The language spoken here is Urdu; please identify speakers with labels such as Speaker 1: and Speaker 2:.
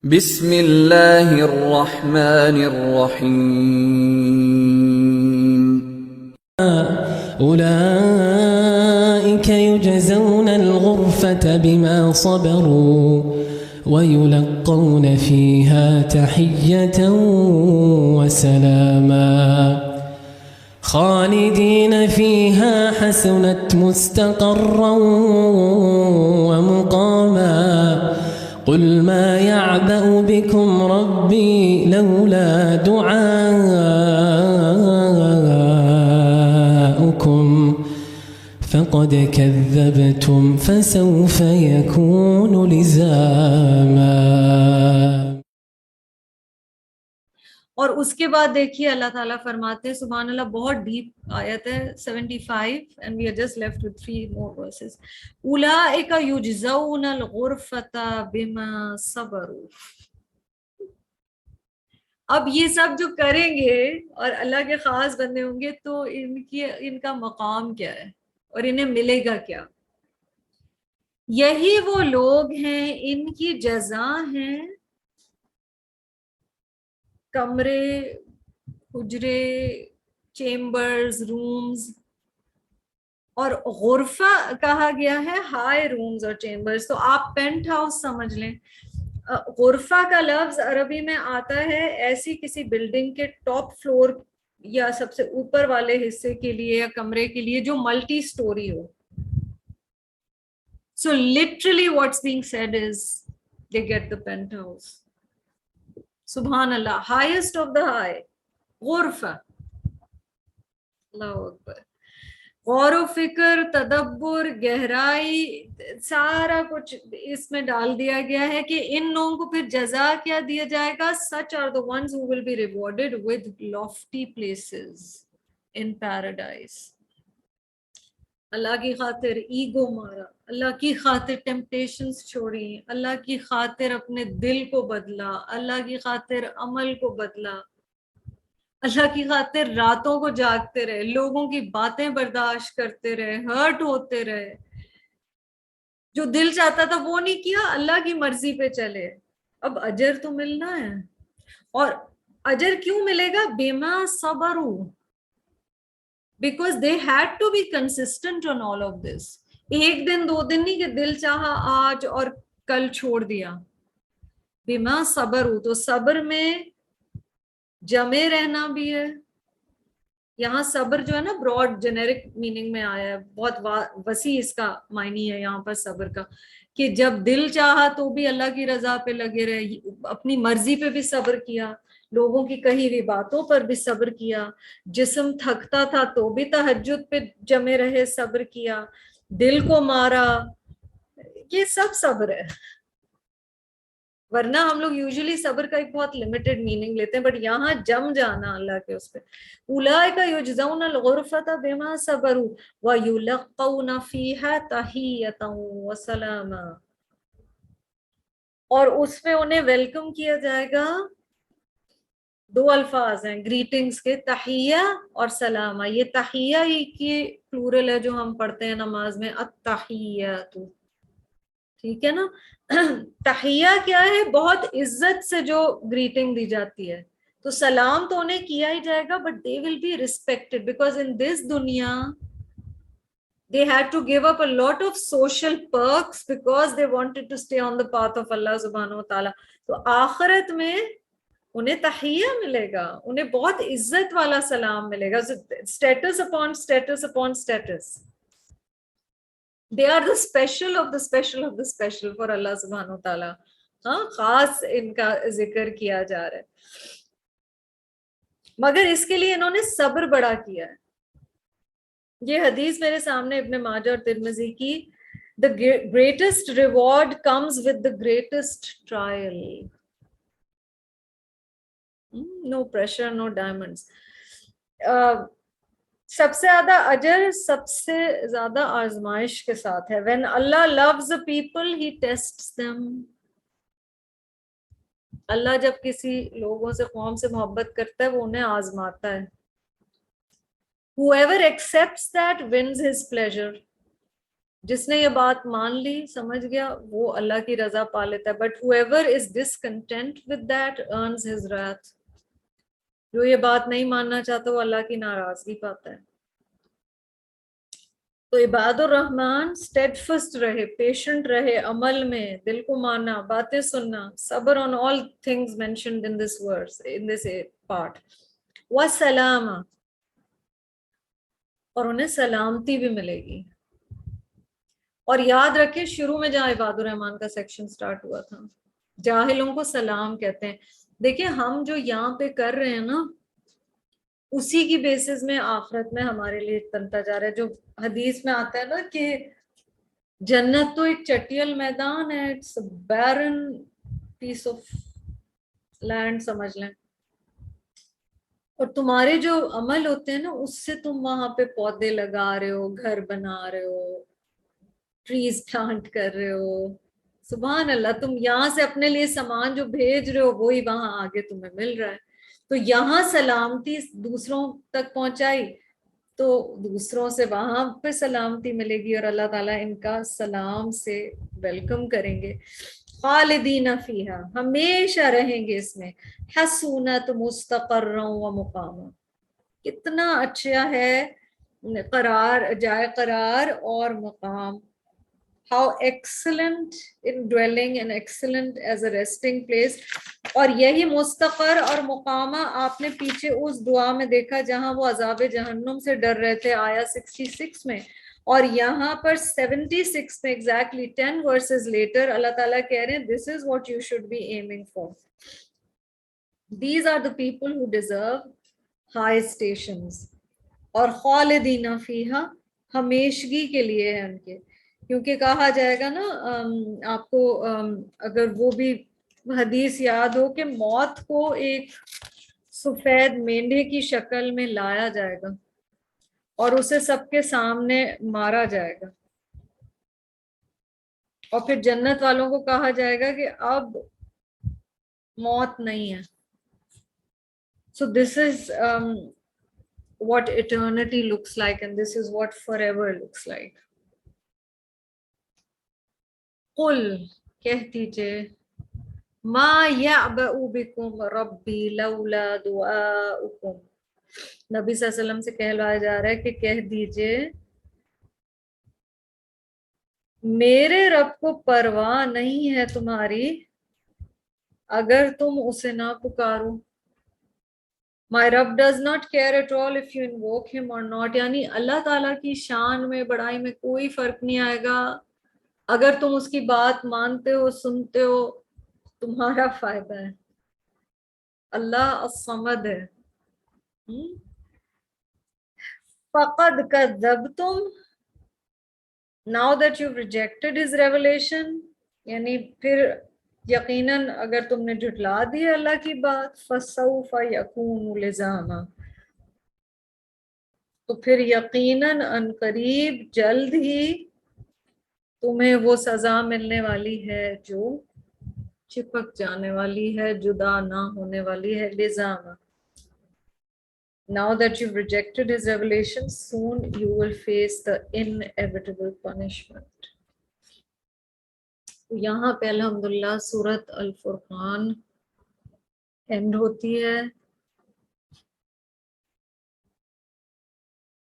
Speaker 1: بسم اللہ الرحمن الرحیم
Speaker 2: أولئك يجزون الغرفة بما صبروا ويلقون فيها تحية وسلاما خالدين فيها حسنت مستقرا ومقاما قل ما يعبأ بكم ربي لولا دعاؤكم فقد كذبتم فسوف يكون لزاما.
Speaker 3: اور اس کے بعد دیکھیے اللہ تعالیٰ فرماتے ہیں، سبحان اللہ، بہت ڈیپ آیت ہے 75 and we are just left with 3 more verses. اولئک یجزون الغرفۃ بما صبروا. اب یہ سب جو کریں گے اور اللہ کے خاص بندے ہوں گے تو ان کا مقام کیا ہے اور انہیں ملے گا کیا؟ یہی وہ لوگ ہیں، ان کی جزا ہے کمرے، حجرے، چیمبرز، رومز. اور غرفہ کہا گیا ہے ہائی رومز اور چیمبرز، تو آپ پینٹ ہاؤس سمجھ لیں. غرفہ کا لفظ عربی میں آتا ہے ایسی کسی بلڈنگ کے ٹاپ فلور یا سب سے اوپر والے حصے کے لیے یا کمرے کے لیے جو multi story who. So literally what's being said is they get the penthouse. سبحان اللہ، ہائیسٹ آف دا ہائی، غرفہ. اللہ اکبر. غور و فکر، تدبر، گہرائی، سارا کچھ اس میں ڈال دیا گیا ہے کہ ان لوگوں کو پھر جزا کیا دیا جائے گا. such are the ones who will be rewarded with lofty places in paradise. اللہ کی خاطر ایگو مارا، اللہ کی خاطر ٹیمپٹیشنز چھوڑی، اللہ کی خاطر اپنے دل کو بدلا، اللہ کی خاطر عمل کو بدلا، اللہ کی خاطر راتوں کو جاگتے رہے، لوگوں کی باتیں برداشت کرتے رہے، ہرٹ ہوتے رہے، جو دل چاہتا تھا وہ نہیں کیا، اللہ کی مرضی پہ چلے. اب اجر تو ملنا ہے، اور اجر کیوں ملے گا؟ بما صبروا. Because they had to be consistent on all of this. ایک دن دو دن نہیں کہ دل چاہا آج اور کل چھوڑ دیا. بما صبر ہو، تو صبر میں جمے رہنا بھی ہے. یہاں صبر جو ہے نا براڈ جنیرک میننگ میں آیا ہے، بہت وسیع اس کا معنی ہے یہاں پر صبر کا، کہ جب دل چاہا تو بھی اللہ کی رضا پہ لگے رہے، اپنی مرضی پہ بھی صبر کیا، لوگوں کی کہی ہوئی باتوں پر بھی صبر کیا، جسم تھکتا تھا تو بھی تہجد پہ جمے رہے، صبر کیا، دل کو مارا. یہ سب صبر ہے. ورنہ ہم لوگ یوزلی صبر کا ایک بہت لمیٹڈ میننگ لیتے ہیں، بٹ یہاں جم جانا اللہ کے اس پہ. اولئک یجزون الغرفۃ بما صبروا ویلقون فیہا تحیۃ وسلاما. اور اس میں انہیں ویلکم کیا جائے گا. 2 الفاظ ہیں گریٹنگز کے، تحیہ اور سلامہ. یہ تحیہ ہی کی پلورل ہے جو ہم پڑھتے ہیں نماز میں، التحیات. ٹھیک ہے نا؟ تحیہ کیا ہے؟ بہت عزت سے جو گریٹنگ دی جاتی ہے. تو سلام تو انہیں کیا ہی جائے گا، but they will be respected because in this دنیا they had to give up a lot of social perks because they wanted to stay on the path of Allah subhanahu wa ta'ala. تو آخرت میں انہیں تحیہ ملے گا، انہیں بہت عزت والا سلام ملے گا. status upon status upon status. They are the special of the special of the special for Allah subhanahu wa ta'ala. ہاں، خاص ان کا ذکر کیا جا رہا ہے. مگر اس کے لیے انہوں نے صبر بڑا کیا ہے. یہ حدیث میرے سامنے ابن ماجہ اور ترمذی کی، the greatest reward comes with the greatest trial. No pressure, no diamonds. سب سے زیادہ اجر سب سے زیادہ آزمائش کے ساتھ ہے. when Allah loves the people he tests them. اللہ جب کسی لوگوں سے، قوم سے محبت کرتا ہے وہ انہیں آزماتا ہے. whoever accepts that wins his pleasure. جس نے یہ بات مان لی سمجھ گیا وہ اللہ کی رضا پا لیتا ہے. But whoever is discontent with that earns his wrath. جو یہ بات نہیں ماننا چاہتا وہ اللہ کی ناراضگی پاتا ہے. تو عباد الرحمن steadfast رہے, پیشنٹ رہے عمل میں, دل کو مانا, باتیں سننا, صبر on all things mentioned in this verse, in this part. وَسَلَامَ, اور انہیں سلامتی بھی ملے گی. اور یاد رکھیں شروع میں جہاں عباد الرحمن کا سیکشن سٹارٹ ہوا تھا, جاہلوں کو سلام کہتے ہیں. دیکھیں ہم جو یہاں پہ کر رہے ہیں نا اسی کی بیسس میں آخرت میں ہمارے لیے بنتا جا رہا ہے. جو حدیث میں آتا ہے نا کہ جنت تو ایک چٹیل میدان ہے, it's a barren piece of land سمجھ لیں, اور تمہارے جو عمل ہوتے ہیں نا اس سے تم وہاں پہ پودے لگا رہے ہو, گھر بنا رہے ہو, ٹریز پلانٹ کر رہے ہو. سبحان اللہ, تم یہاں سے اپنے لیے سامان جو بھیج رہے ہو وہی وہاں آگے تمہیں مل رہا ہے. تو یہاں سلامتی دوسروں تک پہنچائی تو دوسروں سے وہاں پہ سلامتی ملے گی, اور اللہ تعالیٰ ان کا سلام سے ویلکم کریں گے. خالدین فیہا, ہمیشہ رہیں گے اس میں. حسونت مستقرا و مقاما, کتنا اچھا ہے قرار, جائے قرار اور مقام. How excellent in dwelling and excellent as a resting place. اور یہی مستقر اور مقامہ آپ نے پیچھے اس دعا میں دیکھا جہاں وہ عذاب جہنم سے ڈر رہے تھے آیا 66 میں, اور یہاں پر 76 میں exactly 10 verses later اللہ تعالیٰ کہہ رہے ہیں this is what you should be aiming for. These are the people who deserve high stations. اور خالدین فیہا, ہمیشگی کے لیے ہے ان کے, کیونکہ کہا جائے گا نا آپ کو اگر وہ بھی حدیث یاد ہو کہ موت کو ایک سفید مینڈھے کی شکل میں لایا جائے گا اور اسے سب کے سامنے مارا جائے گا, اور پھر جنت والوں کو کہا جائے گا کہ اب موت نہیں ہے. So this is what eternity looks like, and this is what forever looks like. قل, کہہ دیجئے, ما یعبأ بکم ربی لولا دعاؤکم. نبی صلی اللہ علیہ وسلم سے کہلایا جا رہا ہے کہ کہہ دیجئے میرے رب کو پرواہ نہیں ہے تمہاری اگر تم اسے نہ پکارو. My Rabb does not care at all if you invoke him or not. یعنی اللہ تعالیٰ کی شان میں بڑائی میں کوئی فرق نہیں آئے گا. اگر تم اس کی بات مانتے ہو, سنتے ہو, تمہارا فائدہ ہے. اللہ الصمد ہے. فَقَدْ كَذَّبْتُمْ, now that you've rejected his revelation, یعنی پھر یقیناً اگر تم نے جھٹلا دی اللہ کی بات, فَسَوْفَ يَكُونُ لِزَامًا, تو پھر یقیناً ان قریب جلد ہی تمہیں وہ سزا ملنے والی ہے جو چپک جانے والی ہے, جدا نہ ہونے والی ہے. لِزَامًا, now that you've rejected his revelation, soon you will face the inevitable punishment. یہاں پہ الحمدللہ سورۃ الفرقان اینڈ ہوتی ہے.